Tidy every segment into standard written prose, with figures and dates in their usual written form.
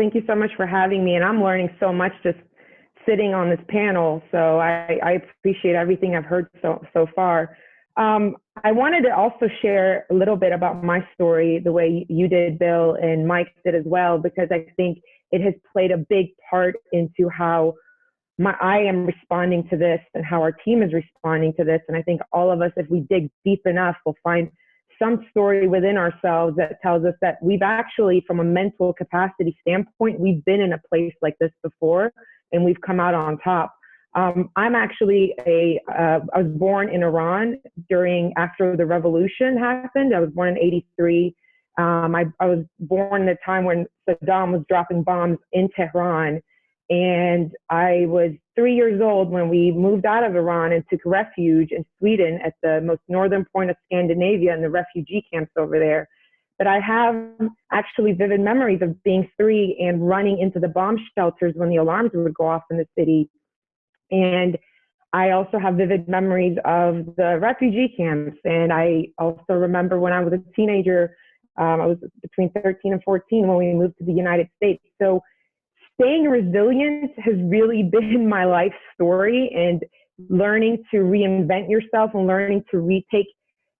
thank you so much for having me. And I'm learning so much just sitting on this panel. So I appreciate everything I've heard so far. I wanted to also share a little bit about my story, the way you did, Bill, and Mike did as well, because I think it has played a big part into how I am responding to this and how our team is responding to this. And I think all of us, if we dig deep enough, will find some story within ourselves that tells us that we've actually, from a mental capacity standpoint, we've been in a place like this before and we've come out on top. I'm actually I was born in Iran after the revolution happened. I was born in 83. I was born at a time when Saddam was dropping bombs in Tehran. And I was 3 years old when we moved out of Iran and took refuge in Sweden at the most northern point of Scandinavia and the refugee camps over there. But I have actually vivid memories of being 3 and running into the bomb shelters when the alarms would go off in the city. And I also have vivid memories of the refugee camps. And I also remember when I was a teenager, I was between 13 and 14 when we moved to the United States. So staying resilient has really been my life story, and learning to reinvent yourself and learning to retake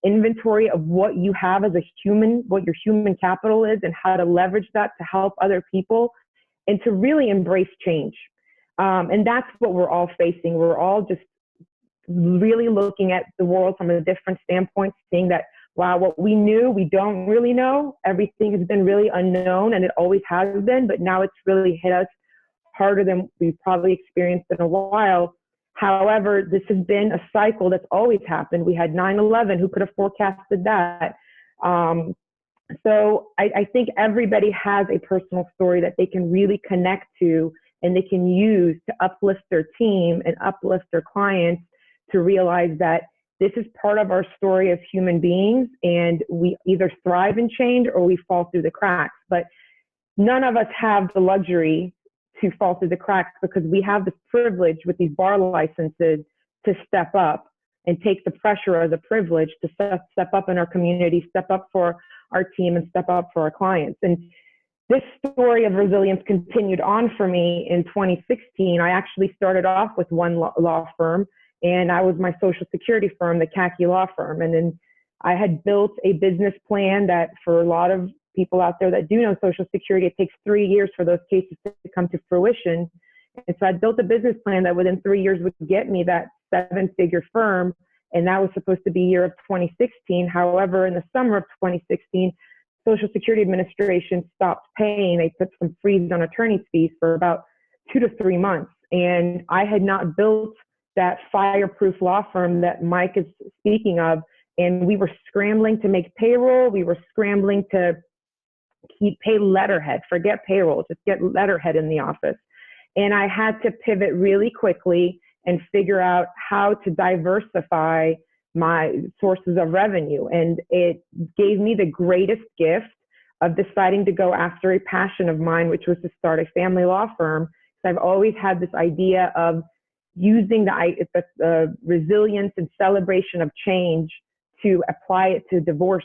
inventory of what you have as a human, what your human capital is, and how to leverage that to help other people and to really embrace change. And that's what we're all facing. We're all just really looking at the world from a different standpoint, seeing that, wow, what we knew, we don't really know. Everything has been really unknown, and it always has been, but now it's really hit us harder than we've probably experienced in a while. However, this has been a cycle that's always happened. We had 9/11. Who could have forecasted that? So I think everybody has a personal story that they can really connect to and they can use to uplift their team and uplift their clients to realize that this is part of our story as human beings, and we either thrive in change or we fall through the cracks. But none of us have the luxury to fall through the cracks, because we have this privilege with these bar licenses to step up and take the pressure as a privilege to step up in our community, step up for our team, and step up for our clients. And this story of resilience continued on for me in 2016. I actually started off with one law firm, and I was my Social Security firm, the Khaki law firm. And then I had built a business plan that, for a lot of people out there that do know Social Security, it takes 3 years for those cases to come to fruition. And so I built a business plan that within 3 years would get me that 7-figure firm. And that was supposed to be year of 2016. However, in the summer of 2016, Social Security Administration stopped paying. They put some freeze on attorney's fees for about 2 to 3 months. And I had not built that fireproof law firm that Mike is speaking of. And we were scrambling to make payroll. We were scrambling to pay letterhead, forget payroll, just get letterhead in the office. And I had to pivot really quickly and figure out how to diversify my sources of revenue. And it gave me the greatest gift of deciding to go after a passion of mine, which was to start a family law firm. So I've always had this idea of using the resilience and celebration of change to apply it to divorce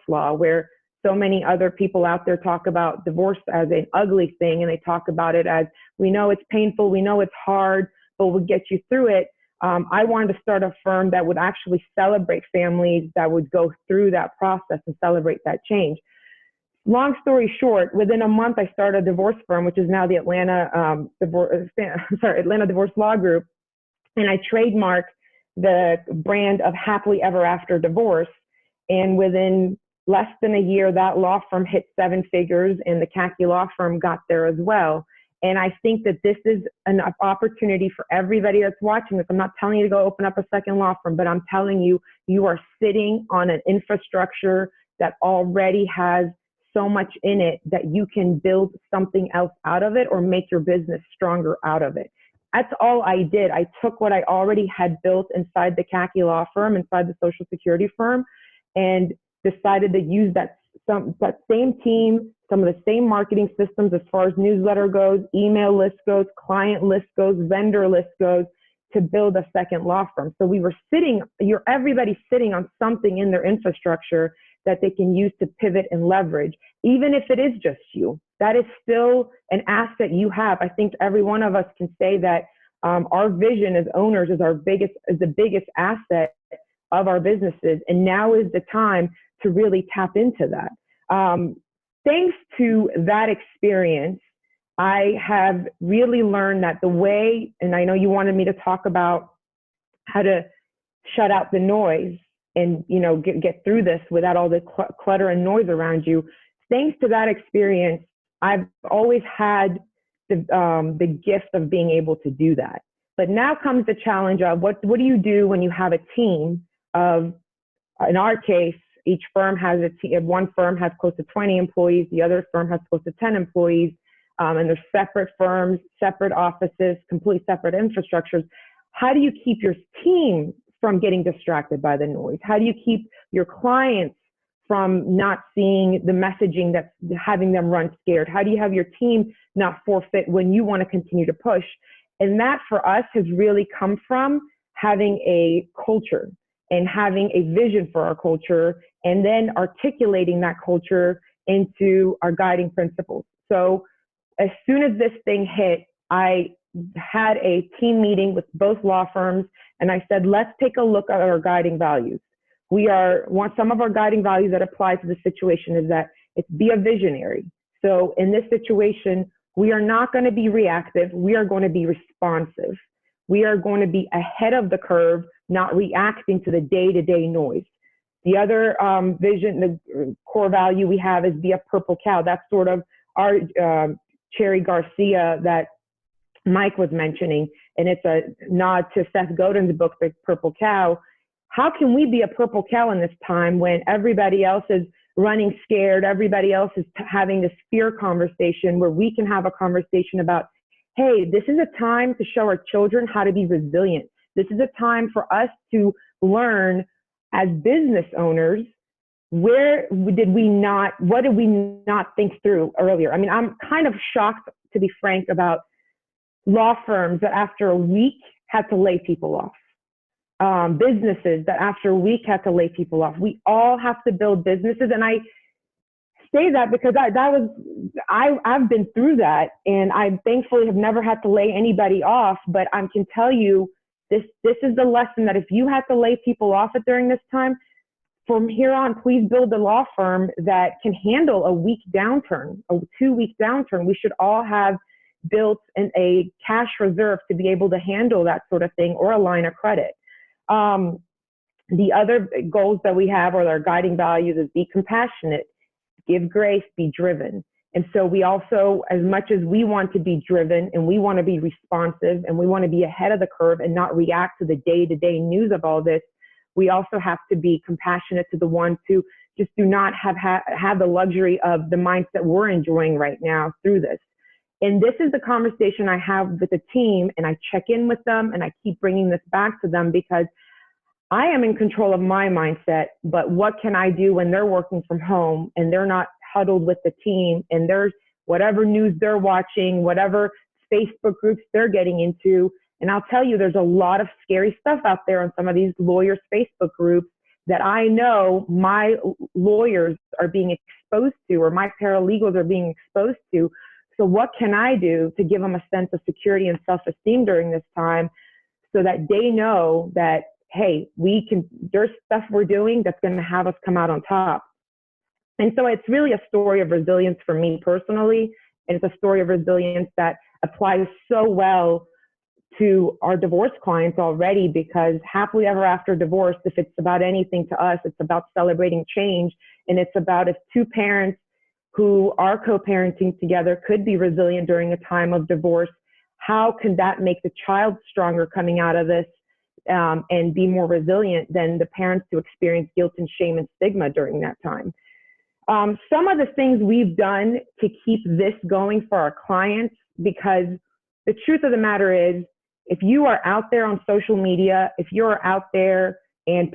law, where so many other people out there talk about divorce as an ugly thing, and they talk about it as, we know it's painful, we know it's hard, but we'll get you through it. I wanted to start a firm that would actually celebrate families that would go through that process and celebrate that change. Long story short, within a month, I started a divorce firm, which is now the Atlanta Divorce Law Group. And I trademarked the brand of Happily Ever After Divorce. And within less than a year, that law firm hit 7 figures, and the Khaki law firm got there as well. And I think that this is an opportunity for everybody that's watching this. I'm not telling you to go open up a second law firm, but I'm telling you, you are sitting on an infrastructure that already has so much in it that you can build something else out of it or make your business stronger out of it. That's all I did. I took what I already had built inside the Khaki law firm, inside the Social Security firm, and decided to use that same team, some of the same marketing systems as far as newsletter goes, email list goes, client list goes, vendor list goes, to build a second law firm. So we were everybody sitting on something in their infrastructure that they can use to pivot and leverage, even if it is just you. That is still an asset you have. I think every one of us can say that our vision as owners is the biggest asset of our businesses. And now is the time to really tap into that. Thanks to that experience, I have really learned that the way, and I know you wanted me to talk about how to shut out the noise and, you know, get through this without all the clutter and noise around you. Thanks to that experience, I've always had the gift of being able to do that. But now comes the challenge of what do you do when you have a team of, in our case, each firm has a team. One firm has close to 20 employees, the other firm has close to 10 employees, and they're separate firms, separate offices, completely separate infrastructures. How do you keep your team from getting distracted by the noise? How do you keep your clients from not seeing the messaging that's having them run scared? How do you have your team not forfeit when you want to continue to push? And that for us has really come from having a culture and having a vision for our culture and then articulating that culture into our guiding principles. So as soon as this thing hit, I had a team meeting with both law firms and I said, let's take a look at our guiding values. Some of our guiding values that apply to the situation is that it's be a visionary. So in this situation, we are not going to be reactive. We are going to be responsive. We are going to be ahead of the curve, not reacting to the day-to-day noise. The other vision, the core value we have is be a purple cow. That's sort of our Cherry Garcia that Mike was mentioning, and it's a nod to Seth Godin's book, The Purple Cow. How can we be a purple cow in this time when everybody else is running scared, everybody else is having this fear conversation, where we can have a conversation about, hey, this is a time to show our children how to be resilient. This is a time for us to learn as business owners, what did we not think through earlier? I mean, I'm kind of shocked, to be frank, about law firms that after a week had to lay people off. Businesses that after a week had to lay people off. We all have to build businesses. And I say that because I've been through that, and I thankfully have never had to lay anybody off, but I can tell you this is the lesson, that if you had to lay people off during this time, from here on, please build a law firm that can handle a week downturn, a 2-week downturn. We should all have built a cash reserve to be able to handle that sort of thing, or a line of credit. The other goals that we have, or our guiding values, is be compassionate, give grace, be driven. And so we also, as much as we want to be driven and we want to be responsive and we want to be ahead of the curve and not react to the day-to-day news of all this, we also have to be compassionate to the ones who just do not have the luxury of the mindset we're enjoying right now through this. And this is the conversation I have with the team, and I check in with them and I keep bringing this back to them, because I am in control of my mindset, but what can I do when they're working from home and they're not huddled with the team, and there's whatever news they're watching, whatever Facebook groups they're getting into. And I'll tell you, there's a lot of scary stuff out there on some of these lawyers' Facebook groups that I know my lawyers are being exposed to, or my paralegals are being exposed to. So what can I do to give them a sense of security and self-esteem during this time, so that they know that, hey, there's stuff we're doing that's going to have us come out on top. And so it's really a story of resilience for me personally. And it's a story of resilience that applies so well to our divorce clients already, because happily ever after divorce, if it's about anything to us, it's about celebrating change. And it's about, if two parents who are co-parenting together could be resilient during a time of divorce, how can that make the child stronger coming out of this, and be more resilient than the parents who experience guilt and shame and stigma during that time. Some of the things we've done to keep this going for our clients, because the truth of the matter is, if you are out there on social media, if you're out there and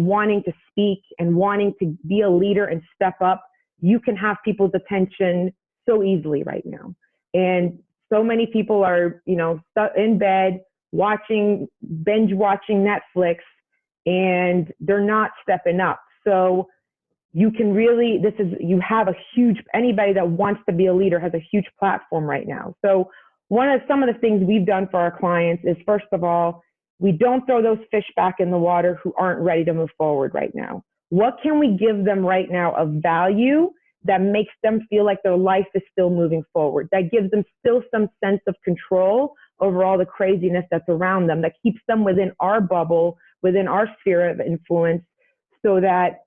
wanting to speak and wanting to be a leader and step up, you can have people's attention so easily right now. And so many people are, in bed binge watching Netflix, and they're not stepping up. So you can really, you have a huge, anybody that wants to be a leader has a huge platform right now. So some of the things we've done for our clients is, first of all, we don't throw those fish back in the water who aren't ready to move forward right now. What can we give them right now of value that makes them feel like their life is still moving forward, that gives them still some sense of control over all the craziness that's around them, that keeps them within our bubble, within our sphere of influence, so that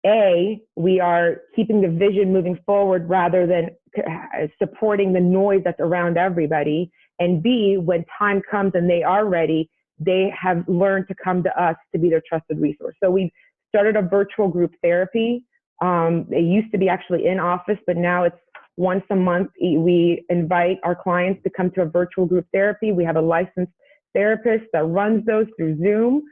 A, we are keeping the vision moving forward rather than supporting the noise that's around everybody. And B, when time comes and they are ready, they have learned to come to us to be their trusted resource. So we've started a virtual group therapy. It used to be actually in office, but now it's once a month. We invite our clients to come to a virtual group therapy. We have a licensed therapist that runs those through Zoom.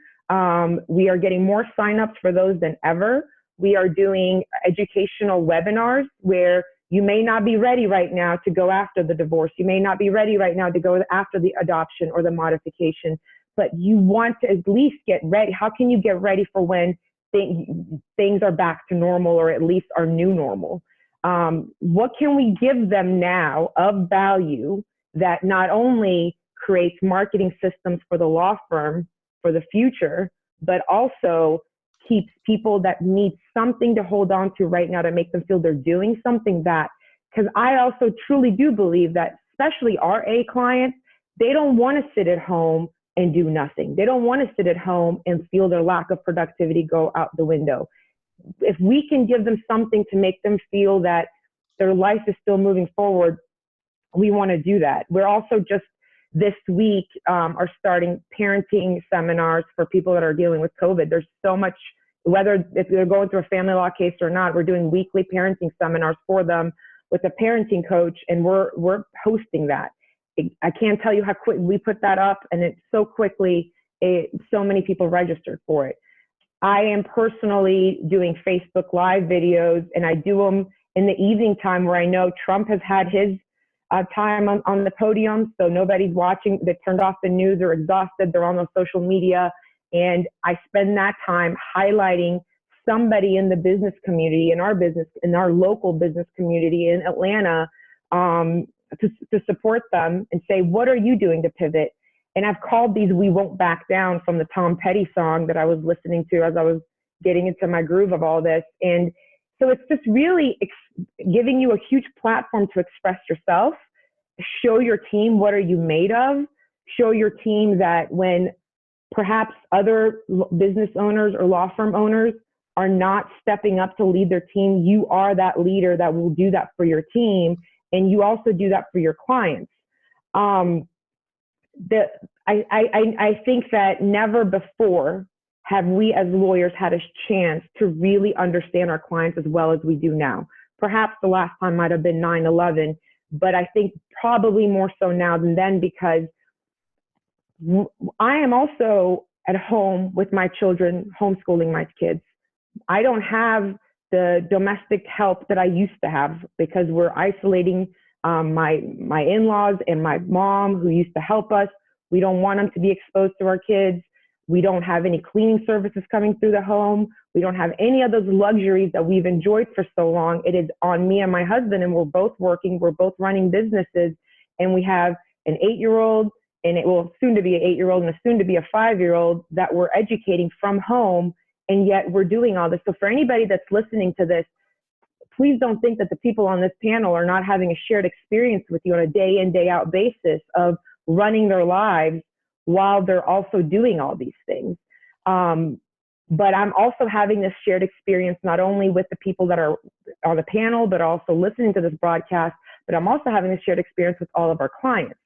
We are getting more signups for those than ever. We are doing educational webinars where you may not be ready right now to go after the divorce. You may not be ready right now to go after the adoption or the modification, but you want to at least get ready. How can you get ready for when things are back to normal, or at least our new normal? What can we give them now of value that not only creates marketing systems for the law firm for the future, but also keeps people that need something to hold on to right now to make them feel they're doing something back? Because I also truly do believe that, especially our A clients, they don't want to sit at home and do nothing. They don't want to sit at home and feel their lack of productivity go out the window. If we can give them something to make them feel that their life is still moving forward, we want to do that. We're also just this week are starting parenting seminars for people that are dealing with COVID. There's so much, whether if they're going through a family law case or not, we're doing weekly parenting seminars for them with a parenting coach, and we're hosting that. I can't tell you how quick we put that up, and it's so quickly, so many people registered for it. I am personally doing Facebook Live videos, and I do them in the evening time where I know Trump has had his time on the podium, so nobody's watching. They turned off the news, they're exhausted, they're on the social media, and I spend that time highlighting somebody in the business community, in our local business community in Atlanta, to support them and say, what are you doing to pivot? And I've called these "We Won't Back Down" from the Tom Petty song that I was listening to as I was getting into my groove of all this. And so it's just really giving you a huge platform to express yourself, show your team what are you made of, show your team that when perhaps other business owners or law firm owners are not stepping up to lead their team, you are that leader that will do that for your team, and you also do that for your clients. I think that never before have we as lawyers had a chance to really understand our clients as well as we do now. Perhaps the last time might have been 9/11, but I think probably more so now than then, because I am also at home with my children, homeschooling my kids. I don't have the domestic help that I used to have because we're isolating my in-laws and my mom who used to help us. We don't want them to be exposed to our kids. We don't have any cleaning services coming through the home. We don't have any of those luxuries that we've enjoyed for so long. It is on me and my husband, and we're both working. We're both running businesses, and we have an 8-year-old, and it will soon to be an 8-year-old and a soon to be a 5-year-old that we're educating from home. And yet we're doing all this. So for anybody that's listening to this, please don't think that the people on this panel are not having a shared experience with you on a day in, day out basis of running their lives while they're also doing all these things. But I'm also having this shared experience not only with the people that are on the panel, but also listening to this broadcast, but I'm also having this shared experience with all of our clients.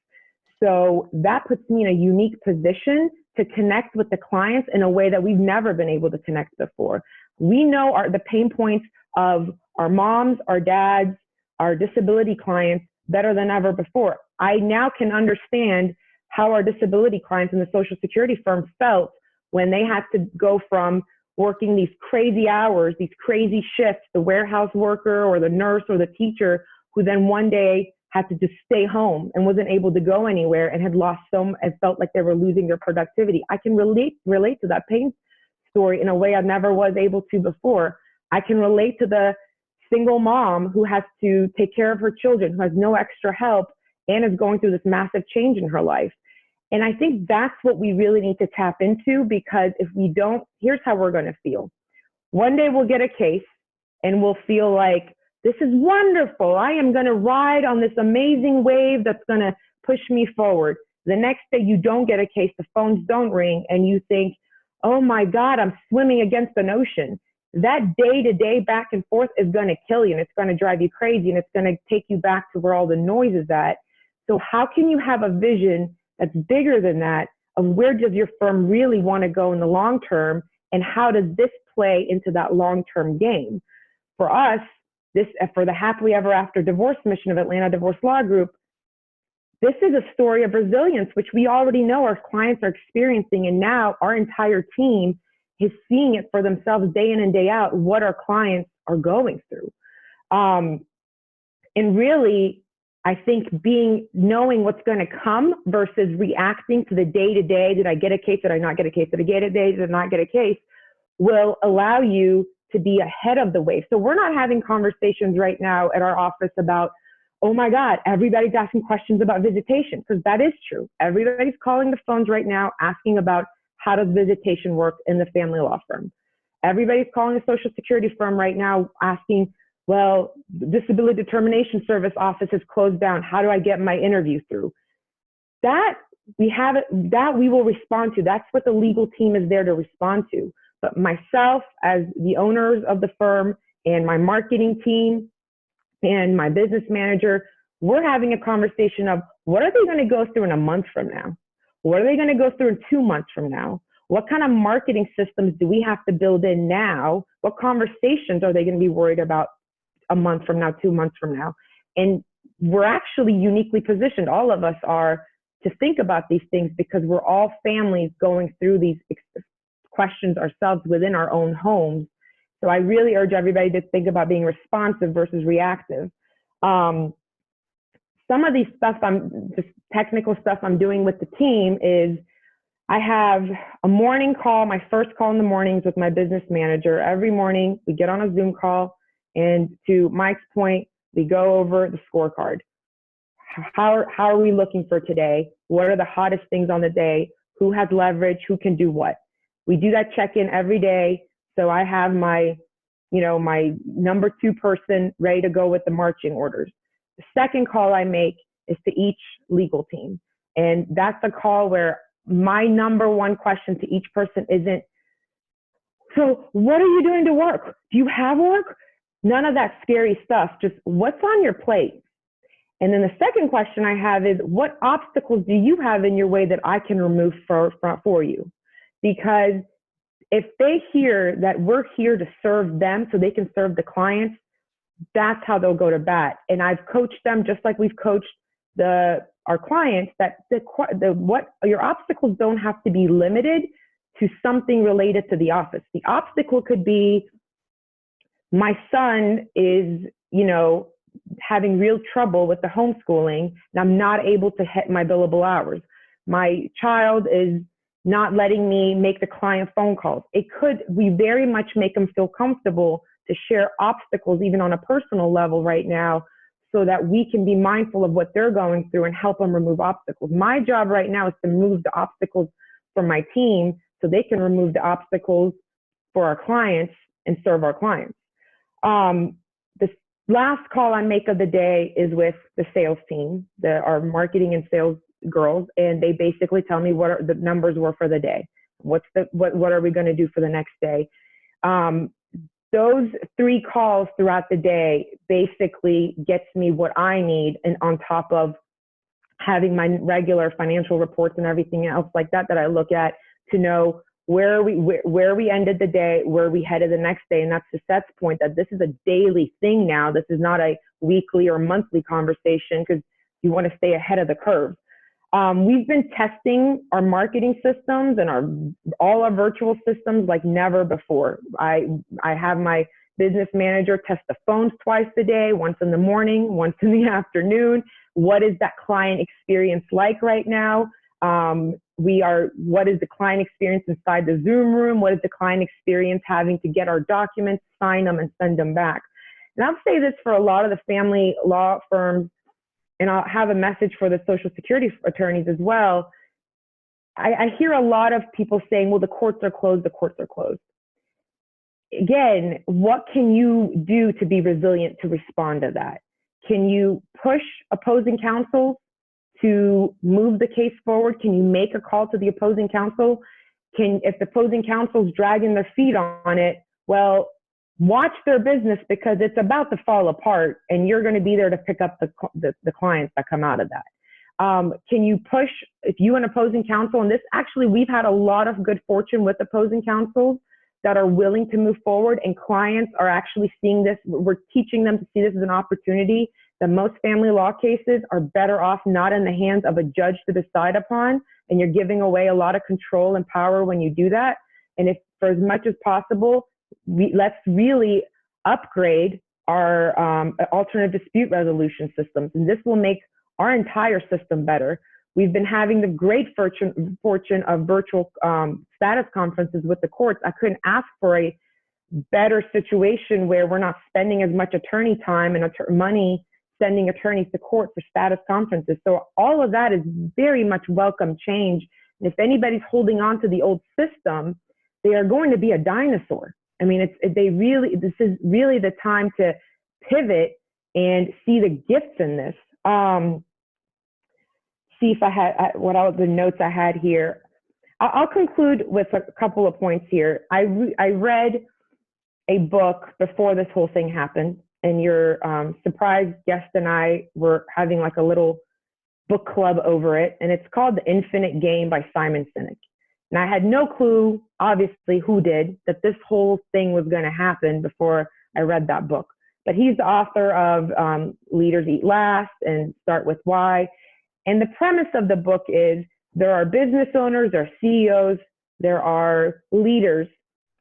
So that puts me in a unique position to connect with the clients in a way that we've never been able to connect before. We know the pain points of our moms, our dads, our disability clients better than ever before. I now can understand how our disability clients in the Social Security firm felt when they had to go from working these crazy hours, these crazy shifts, the warehouse worker or the nurse or the teacher who then one day had to just stay home and wasn't able to go anywhere and had lost and felt like they were losing their productivity. I can relate to that pain story in a way I never was able to before. I can relate to the single mom who has to take care of her children, who has no extra help and is going through this massive change in her life. And I think that's what we really need to tap into, because if we don't, here's how we're going to feel. One day we'll get a case and we'll feel like, this is wonderful. I am going to ride on this amazing wave that's going to push me forward. The next day you don't get a case, the phones don't ring, and you think, oh my God, I'm swimming against an ocean. That day-to-day back and forth is going to kill you, and it's going to drive you crazy, and it's going to take you back to where all the noise is at. So how can you have a vision that's bigger than that, of where does your firm really want to go in the long term, and how does this play into that long-term game? For us, for the Happily Ever After Divorce mission of Atlanta Divorce Law Group, this is a story of resilience, which we already know our clients are experiencing, and now our entire team is seeing it for themselves day in and day out, what our clients are going through. And really, I think knowing what's going to come versus reacting to the day-to-day, did I get a case, did I not get a case, did I get a case, did I not get a case, will allow you to be ahead of the wave. So we're not having conversations right now at our office about, oh my God, everybody's asking questions about visitation, because that is true. Everybody's calling the phones right now asking about how does visitation work in the family law firm. Everybody's calling a Social Security firm right now asking, well, Disability Determination Service office is closed down. How do I get my interview through? That we will respond to. That's what the legal team is there to respond to. But myself, as the owners of the firm, and my marketing team and my business manager, we're having a conversation of, what are they going to go through in a month from now? What are they going to go through in 2 months from now? What kind of marketing systems do we have to build in now? What conversations are they going to be worried about a month from now, 2 months from now? And we're actually uniquely positioned, all of us are, to think about these things, because we're all families going through these questions ourselves within our own homes. So I really urge everybody to think about being responsive versus reactive. Some of these just technical stuff I'm doing with the team is, I have a morning call, my first call in the mornings with my business manager. Every morning we get on a Zoom call, and to Mike's point, we go over the scorecard. How are we looking for today? What are the hottest things on the day? Who has leverage? Who can do what? We do that check-in every day. So I have my number 2 person ready to go with the marching orders. The second call I make is to each legal team. And that's a call where my number 1 question to each person isn't, so what are you doing to work? Do you have work? None of that scary stuff. Just, what's on your plate? And then the second question I have is, what obstacles do you have in your way that I can remove for you? Because if they hear that we're here to serve them so they can serve the clients, that's how they'll go to bat. And I've coached them just like we've coached our clients, that your obstacles don't have to be limited to something related to the office. The obstacle could be, my son is, having real trouble with the homeschooling, and I'm not able to hit my billable hours. My child is not letting me make the client phone calls. We very much make them feel comfortable to share obstacles, even on a personal level right now, so that we can be mindful of what they're going through and help them remove obstacles. My job right now is to remove the obstacles for my team so they can remove the obstacles for our clients and serve our clients. The last call I make of the day is with the sales team, our marketing and sales girls, and they basically tell me what the numbers were for the day. What are we going to do for the next day? Those 3 calls throughout the day basically gets me what I need, and on top of having my regular financial reports and everything else like that I look at to know where we ended the day, where we headed the next day. And that's to Seth's point, that this is a daily thing now. This is not a weekly or monthly conversation, because you want to stay ahead of the curve. We've been testing our marketing systems and all our virtual systems like never before. I have my business manager test the phones twice a day, once in the morning, once in the afternoon. What is that client experience like right now? What is the client experience inside the Zoom room? What is the client experience having to get our documents, sign them, and send them back? And I'll say this for a lot of the family law firms, and I'll have a message for the Social Security attorneys as well. I hear a lot of people saying, well, the courts are closed, the courts are closed. Again, what can you do to be resilient to respond to that? Can you push opposing counsel to move the case forward? Can you make a call to the opposing counsel? If the opposing counsel is dragging their feet on it, well, watch their business, because it's about to fall apart, and you're going to be there to pick up the clients that come out of that. Can you push, if you and opposing counsel, and this actually, we've had a lot of good fortune with opposing counsels that are willing to move forward, and clients are actually seeing this. We're teaching them to see this as an opportunity, that most family law cases are better off not in the hands of a judge to decide upon, and you're giving away a lot of control and power when you do that. And if, for as much as possible, let's really upgrade our alternative dispute resolution systems, and this will make our entire system better. We've been having the great fortune of virtual status conferences with the courts. I couldn't ask for a better situation where we're not spending as much attorney time and money sending attorneys to court for status conferences. So all of that is very much welcome change. And if anybody's holding on to the old system, they are going to be a dinosaur. I mean, this is really the time to pivot and see the gifts in this. See if I had what all the notes I had here. I'll conclude with a couple of points here. I read a book before this whole thing happened, and your surprise guest and I were having like a little book club over it, and it's called The Infinite Game by Simon Sinek. And I had no clue, obviously, who did, that this whole thing was going to happen before I read that book. But he's the author of Leaders Eat Last and Start With Why. And the premise of the book is there are business owners, there are CEOs, there are leaders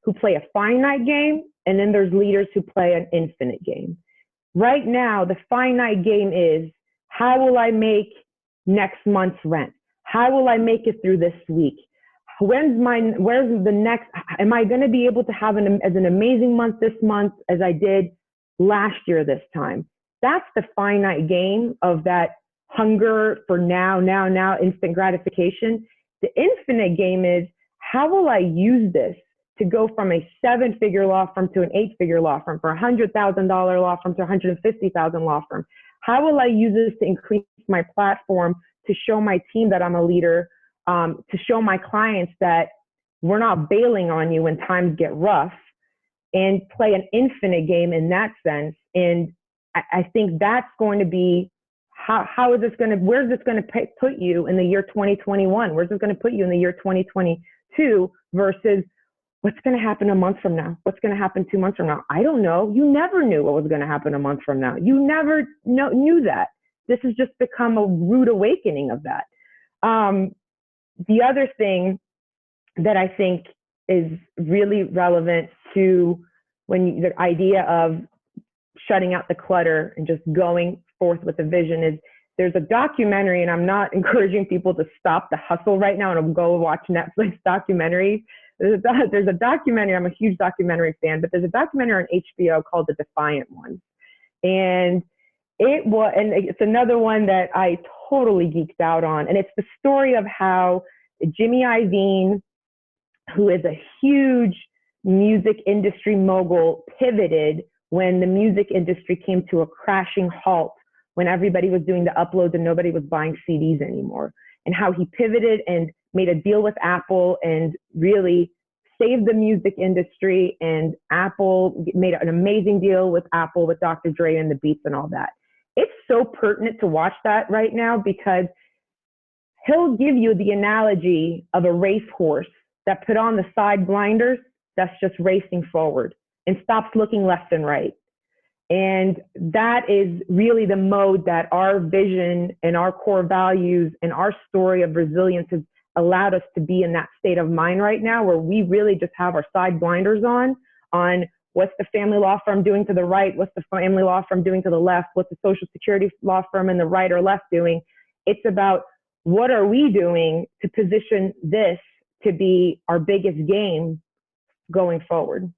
who play a finite game, and then there's leaders who play an infinite game. Right now, the finite game is, how will I make next month's rent? How will I make it through this week? Where's the next, am I going to be able to have an amazing month this month as I did last year this time? That's the finite game of that hunger for now, instant gratification. The infinite game is, how will I use this to go from a 7-figure law firm to an 8-figure law firm, for a $100,000 law firm to a $150,000 law firm? How will I use this to increase my platform, to show my team that I'm a leader, to show my clients that we're not bailing on you when times get rough, and play an infinite game in that sense. And I think that's going to be, where's this going to put you in the year 2021? Where's this going to put you in the year 2022 versus what's going to happen a month from now? What's going to happen 2 months from now? I don't know. You never knew what was going to happen a month from now. You never knew that. This has just become a rude awakening of that. The other thing that I think is really relevant to the idea of shutting out the clutter and just going forth with a vision is, there's a documentary, and I'm not encouraging people to stop the hustle right now and go watch Netflix documentaries. There's a documentary, I'm a huge documentary fan, but there's a documentary on HBO called The Defiant One. And it's another one that I totally geeked out on. And it's the story of how Jimmy Iovine, who is a huge music industry mogul, pivoted when the music industry came to a crashing halt, when everybody was doing the uploads and nobody was buying CDs anymore, and how he pivoted and made a deal with Apple and really saved the music industry. And Apple made an amazing deal with Apple, with Dr. Dre and the beats and all that. It's so pertinent to watch that right now, because he'll give you the analogy of a racehorse that put on the side blinders, that's just racing forward and stops looking left and right. And that is really the mode that our vision and our core values and our story of resilience has allowed us to be in, that state of mind right now, where we really just have our side blinders on what's the family law firm doing to the right, what's the family law firm doing to the left, what's the Social Security law firm in the right or left doing. It's about, what are we doing to position this to be our biggest game going forward?